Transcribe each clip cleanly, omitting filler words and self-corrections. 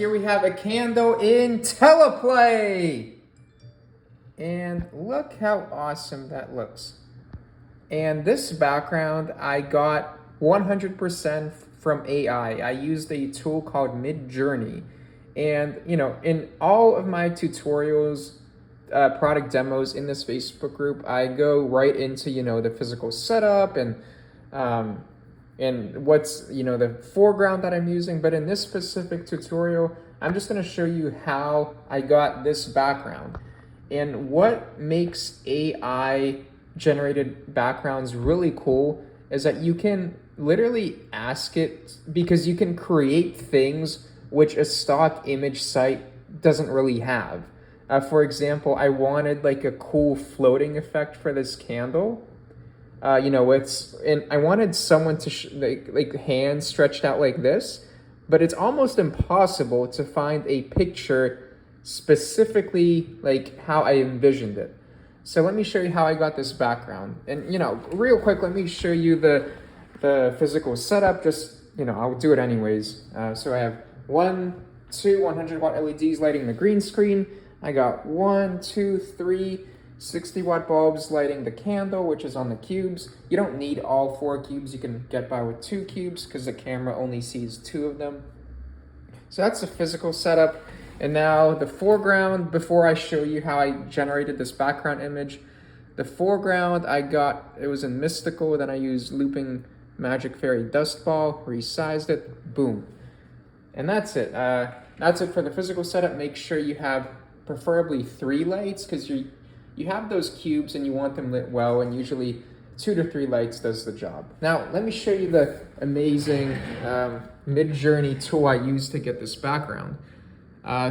Here we have a candle in Teleplay. And look how awesome that looks. And this background I got 100% from AI. I used a tool called Midjourney. And in all of my tutorials, product demos in this Facebook group, I go right into, the physical setup and what's, the foreground that I'm using. But in this specific tutorial, I'm just going to show you how I got this background. And what makes AI generated backgrounds really cool is that you can literally ask it, because you can create things which a stock image site doesn't really have. For example, I wanted like a cool floating effect for this candle. And I wanted someone to like hands stretched out like this, but it's almost impossible to find a picture specifically like how I envisioned it. So let me show you how I got this background. And real quick, let me show you the physical setup. Just I'll do it anyways. So I have 2 100-watt LEDs lighting the green screen. I got 1, 2, 3 60-watt bulbs lighting the candle, which is on the cubes. You don't need all 4 cubes. You can get by with 2 cubes because the camera only sees 2 of them. So that's the physical setup. And now the foreground, before I show you how I generated this background image, the foreground it was in Mystical, then I used Looping Magic Fairy Dust Ball, resized it, boom. And that's it. That's it for the physical setup. Make sure you have preferably 3 lights, because you have those cubes and you want them lit well, and usually 2 to 3 lights does the job. Now, let me show you the amazing Midjourney tool I used to get this background.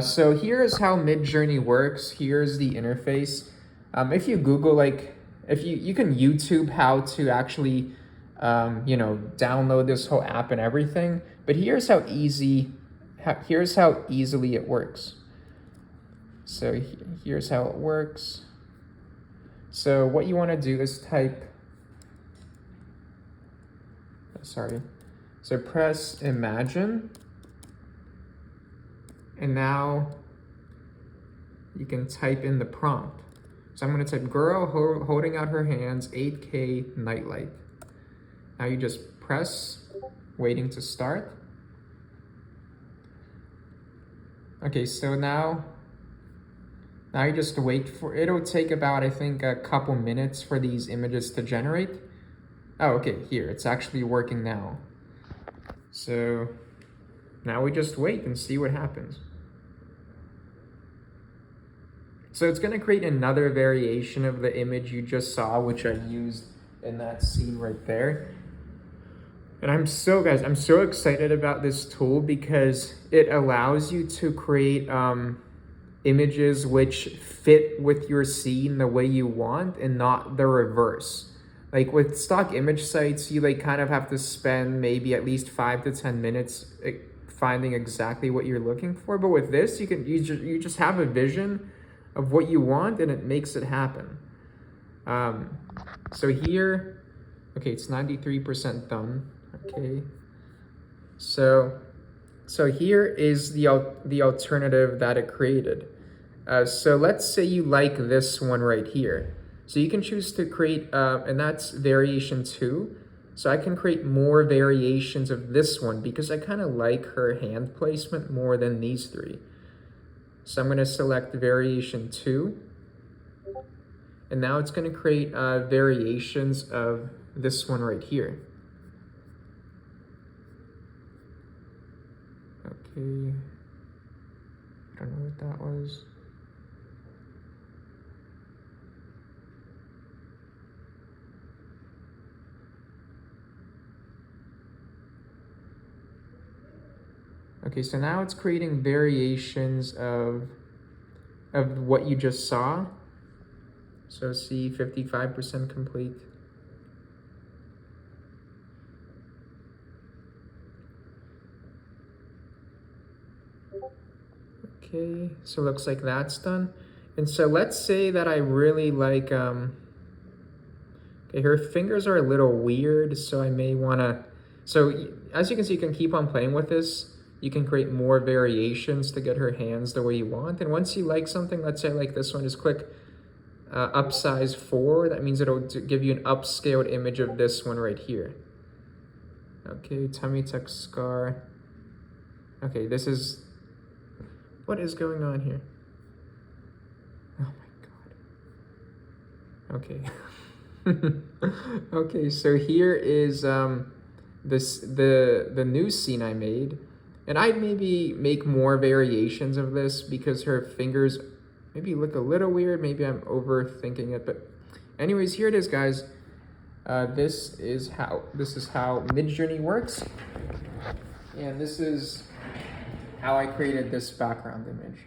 So here's how Midjourney works. Here's the interface. If you Google, if you can YouTube how to actually, download this whole app and everything. But here's how easily it works. So here's how it works. So what you want to do is press Imagine. And now you can type in the prompt. So I'm going to type girl holding out her hands, 8K nightlight. Now you just press waiting to start. Okay, so now you just wait for, it'll take about, I think, a couple minutes for these images to generate. Oh, okay, here, it's actually working now. So now we just wait and see what happens. So it's going to create another variation of the image you just saw, which I used in that scene right there. And I'm so excited about this tool because it allows you to create images which fit with your scene the way you want and not the reverse. Like with stock image sites, you kind of have to spend maybe at least 5 to 10 minutes finding exactly what you're looking for. But with this, you just have a vision of what you want and it makes it happen. So here, okay, it's 93% done. Okay, so here is the alternative that it created. So let's say you like this one right here. So you can choose to create, and that's variation 2. So I can create more variations of this one because I kind of like her hand placement more than these 3. So I'm going to select variation 2. And now it's going to create variations of this one right here. Okay, I don't know what that was. Okay, so now it's creating variations of what you just saw. So see, 55% complete. Okay, so looks like that's done. And so let's say that I really like, okay, her fingers are a little weird, so I may wanna, so as you can see, you can keep on playing with this. you can create more variations to get her hands the way you want. And once you like something, let's say like this one, just click upsize 4. That means it'll give you an upscaled image of this one right here. Okay, tummy tuck scar. Okay, this is, what is going on here? Oh my god. Okay. Okay, so here is the new scene I made. And I'd maybe make more variations of this because her fingers maybe look a little weird. Maybe I'm overthinking it, but anyways, here it is, guys. This is how Midjourney works, and this is how I created this background image.